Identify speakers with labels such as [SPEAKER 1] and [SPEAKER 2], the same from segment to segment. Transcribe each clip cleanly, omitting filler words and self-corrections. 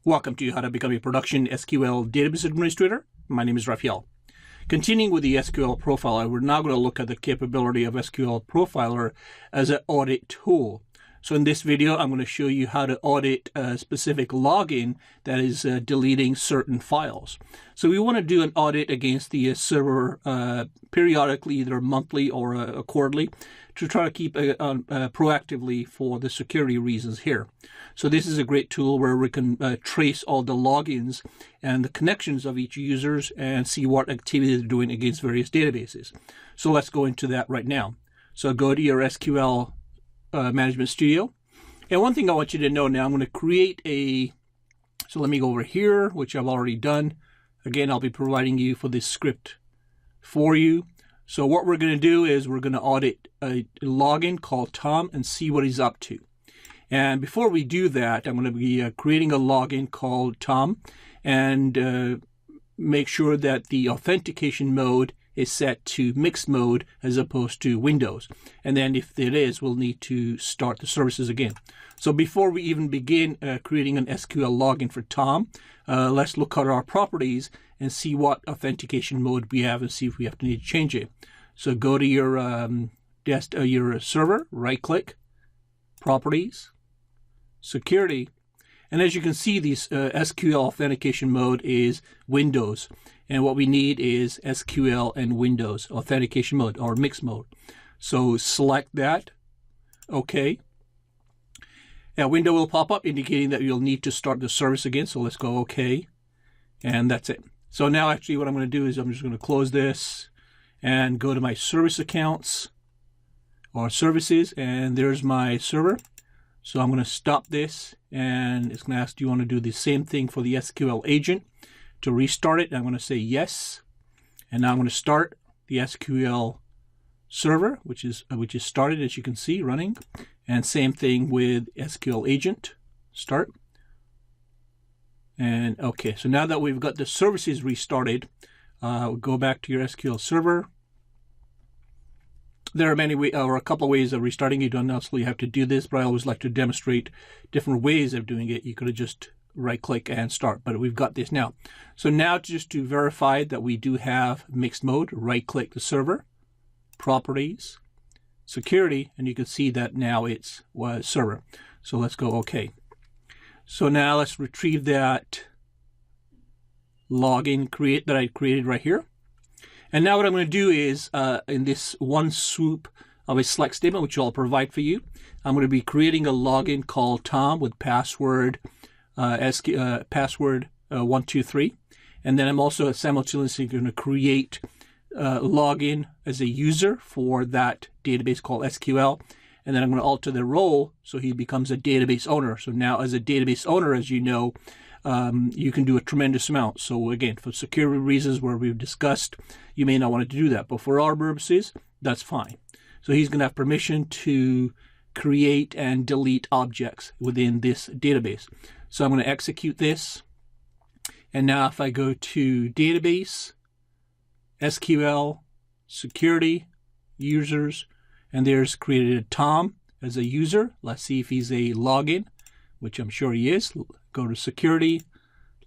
[SPEAKER 1] Welcome to How to Become a Production SQL Database Administrator. My name is Raphael. Continuing with the SQL Profiler, we're now going to look at the capability of SQL Profiler as an audit tool. So in this video, I'm going to show you how to audit a specific login that is deleting certain files. So we want to do an audit against the server periodically, either monthly or quarterly, to try to keep proactively for the security reasons here. So this is a great tool where we can trace all the logins and the connections of each users and see what activity they're doing against various databases. So let's go into that right now. So go to your SQL Management Studio. And one thing I want you to know now, I'm going to create so let me go over here, which I've already done. Again, I'll be providing you for this script for you. So what we're going to do is we're going to audit a login called Tom and see what he's up to. And before we do that, I'm going to be creating a login called Tom and make sure that the authentication mode is set to mixed mode as opposed to Windows. And then if it is, we'll need to start the services again. So before we even begin creating an SQL login for Tom, let's look at our properties and see what authentication mode we have and see if we have to need to change it. So go to your server, right click, properties, security, and as you can see, this SQL authentication mode is Windows. And what we need is SQL and Windows authentication mode or mixed mode. So select that. OK. A window will pop up indicating that you'll need to start the service again. So let's go OK. And that's it. So now actually what I'm going to do is I'm just going to close this and go to my service accounts or services. And there's my server. So I'm going to stop this, and it's going to ask, do you want to do the same thing for the SQL agent? To restart it, I'm going to say yes. And now I'm going to start the SQL server, which is started, as you can see, running. And same thing with SQL agent, start. And okay, so now that we've got the services restarted, we'll go back to your SQL server. There are many ways, or a couple of ways of restarting. You don't necessarily have to do this, but I always like to demonstrate different ways of doing it. You could have just right-click and start, but we've got this now. So now just to verify that we do have mixed mode, right-click the server, properties, security, and you can see that now it's server. So let's go OK. So now let's retrieve that login that I created right here. And now what I'm going to do is, in this one swoop of a select statement, which I'll provide for you, I'm going to be creating a login called Tom with password password 123. And then I'm also simultaneously going to create login as a user for that database called SQL. And then I'm going to alter the role so he becomes a database owner. So now as a database owner, as you know, you can do a tremendous amount. So again, for security reasons where we've discussed, you may not want to do that. But for our purposes, that's fine. So he's going to have permission to create and delete objects within this database. So I'm going to execute this. And now if I go to database, SQL, security, users, and there's created a Tom as a user. Let's see if he's a login, which I'm sure he is. Go to security,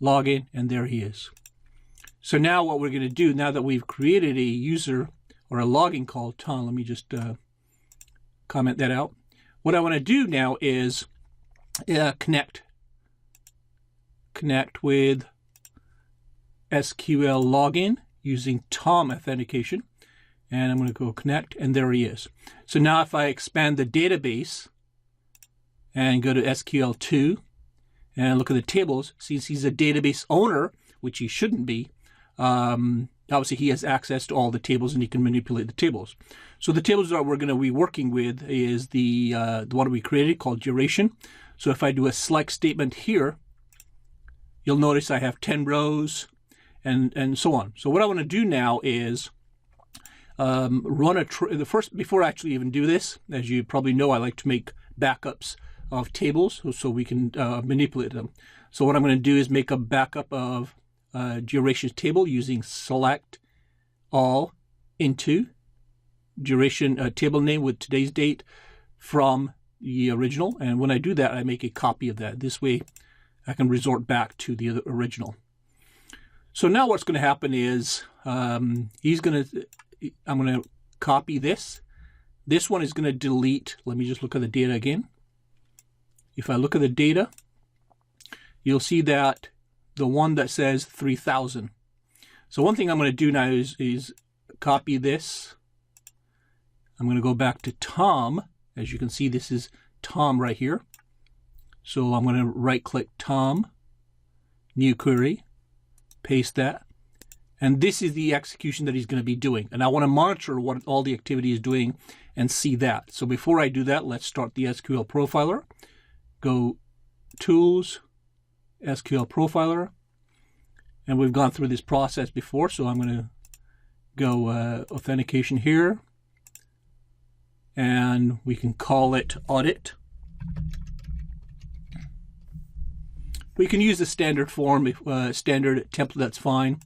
[SPEAKER 1] login, and there he is. So now what we're going to do, now that we've created a user or a login called Tom, let me just comment that out. What I want to do now is connect with SQL login using Tom authentication. And I'm going to go connect, and there he is. So now if I expand the database and go to SQL2 and look at the tables, since he's a database owner, which he shouldn't be, obviously he has access to all the tables and he can manipulate the tables. So the tables that we're going to be working with is the one we created called duration. So if I do a select statement here, you'll notice I have 10 rows and so on. So what I want to do now is before I actually even do this, as you probably know, I like to make backups of tables so we can manipulate them. So what I'm going to do is make a backup of duration table using select all into duration table name with today's date from the original. And when I do that, I make a copy of that. This way I can resort back to the original. So now what's going to happen is I'm going to copy this. This one is going to delete. Let me just look at the data again. If I look at the data, you'll see that the one that says 3,000. So one thing I'm going to do now is copy this. I'm going to go back to Tom. As you can see, this is Tom right here. So I'm going to right-click Tom, new query, paste that. And this is the execution that he's going to be doing. And I want to monitor what all the activity is doing and see that. So before I do that, let's start the SQL Profiler. Go Tools, SQL Profiler. And we've gone through this process before, so I'm going to go Authentication here. And we can call it Audit. We can use the standard form, standard template, that's fine.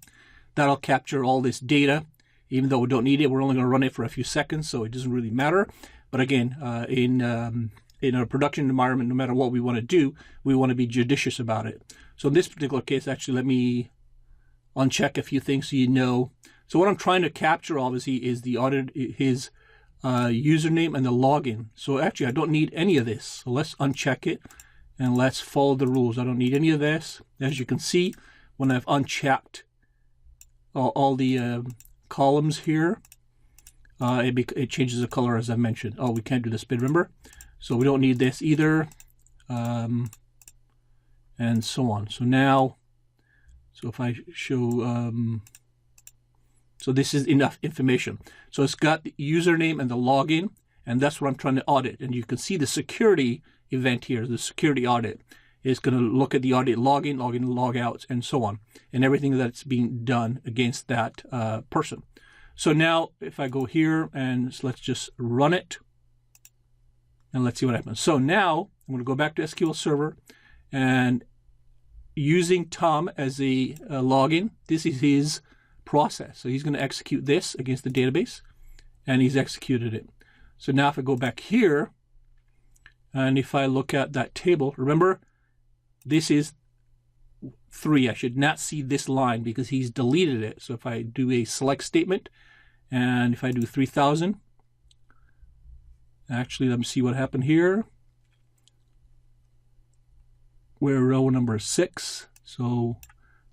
[SPEAKER 1] That'll capture all this data. Even though we don't need it, we're only going to run it for a few seconds, so it doesn't really matter. But again, in a production environment, no matter what we want to do, we want to be judicious about it. So in this particular case, actually, let me uncheck a few things so you know. So what I'm trying to capture, obviously, is the audit, his username and the login. So actually, I don't need any of this. So let's uncheck it and let's follow the rules. I don't need any of this. As you can see, when I've unchecked all the columns here, it changes the color, as I mentioned. Oh, we can't do the SPID, remember? So we don't need this either, and so on. So now, so if I show, so this is enough information. So it's got the username and the login, and that's what I'm trying to audit. And you can see the security event here, the security audit. Is going to look at the audit login, logouts, and so on, and everything that's being done against that person. So now, if I go here and let's just run it, and let's see what happens. So now I'm going to go back to SQL Server, and using Tom as a login, this is his process. So he's going to execute this against the database, and he's executed it. So now if I go back here, and if I look at that table, remember, this is 3. I should not see this line because he's deleted it. So if I do a select statement, and if I do 3,000, actually, let me see what happened here. We're row number 6. So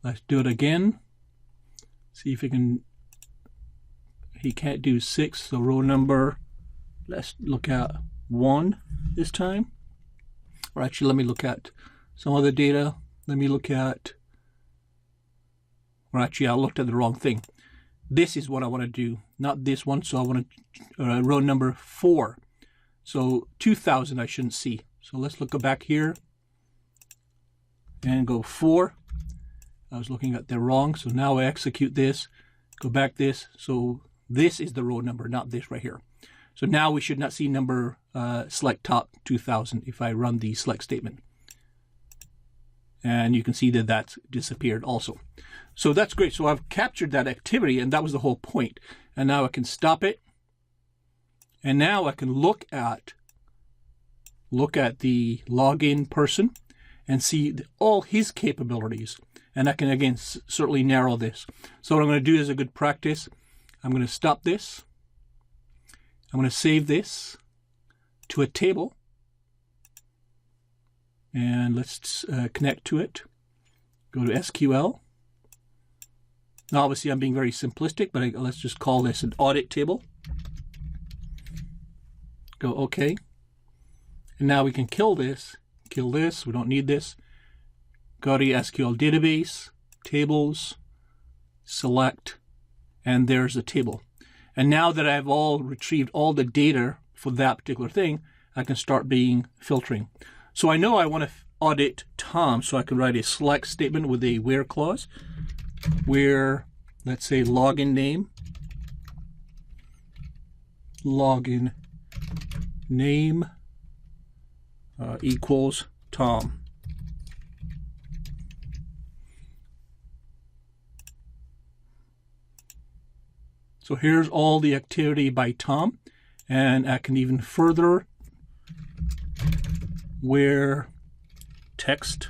[SPEAKER 1] let's do it again. See if he can't do 6. So row number, let's look at 1 this time. Or actually, let me look at some other data. Let me look at, or actually I looked at the wrong thing. This is what I want to do, not this one. So I want to, row number 4. So 2,000 I shouldn't see. So let's go back here and go 4. I was looking at the wrong. So now I execute this, go back this. So this is the row number, not this right here. So now we should not see number select top 2,000 if I run the select statement. And you can see that that's disappeared also. So that's great. So I've captured that activity, and that was the whole point. And now I can stop it. And now I can look at the login person and see all his capabilities. And I can, again, certainly narrow this. So what I'm going to do as a good practice, I'm going to stop this. I'm going to save this to a table. And let's connect to it. Go to SQL. Now, obviously, I'm being very simplistic, but let's just call this an audit table. Go OK. And now we can kill this. Kill this. We don't need this. Go to SQL database, tables, select, and there's a table. And now that I've retrieved all the data for that particular thing, I can start filtering. So I know I want to audit Tom, so I can write a select statement with a where clause, where, let's say, login name equals Tom. So here's all the activity by Tom, and I can even further where text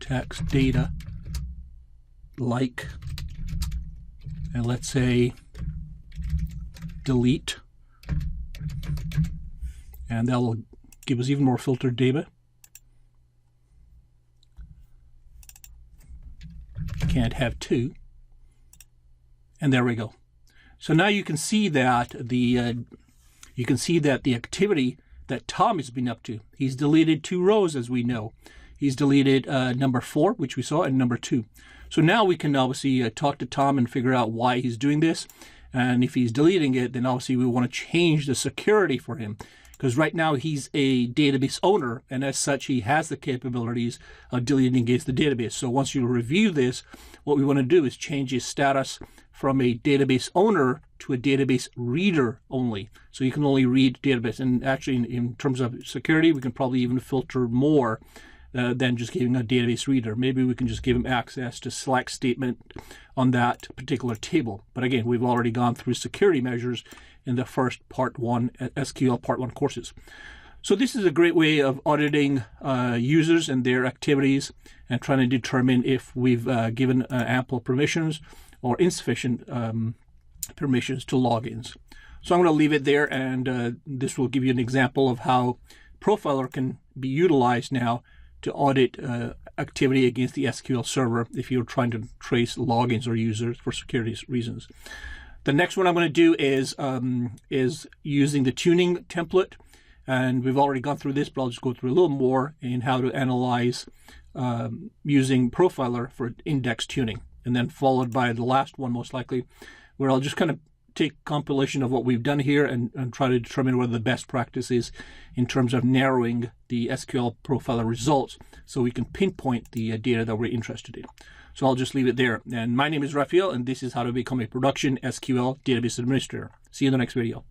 [SPEAKER 1] text data like, and let's say delete, and that will give us even more filtered data. Can't have two. And there we go. So now you can see that the activity that Tom has been up to. He's deleted 2 rows, as we know. He's deleted number 4, which we saw, and number 2. So now we can obviously talk to Tom and figure out why he's doing this. And if he's deleting it, then obviously we want to change the security for him, because right now he's a database owner, and as such he has the capabilities of deleting against the database. So once you review this, what we want to do is change his status from a database owner to a database reader only. So you can only read database. And actually in terms of security, we can probably even filter more than just giving a database reader. Maybe we can just give him access to select statement on that particular table. But again, we've already gone through security measures in the first Part 1 SQL Part 1 courses. So this is a great way of auditing users and their activities and trying to determine if we've given ample permissions or insufficient permissions to logins. So I'm going to leave it there, and this will give you an example of how Profiler can be utilized now to audit activity against the SQL server if you're trying to trace logins or users for security reasons. The next one I'm going to do is using the tuning template, and we've already gone through this, but I'll just go through a little more in how to analyze using Profiler for index tuning, and then followed by the last one most likely, where I'll just kind of take compilation of what we've done here and try to determine what the best practice is in terms of narrowing the SQL Profiler results so we can pinpoint the data that we're interested in. So I'll just leave it there. And my name is Raphael, and this is how to become a production SQL database administrator. See you in the next video.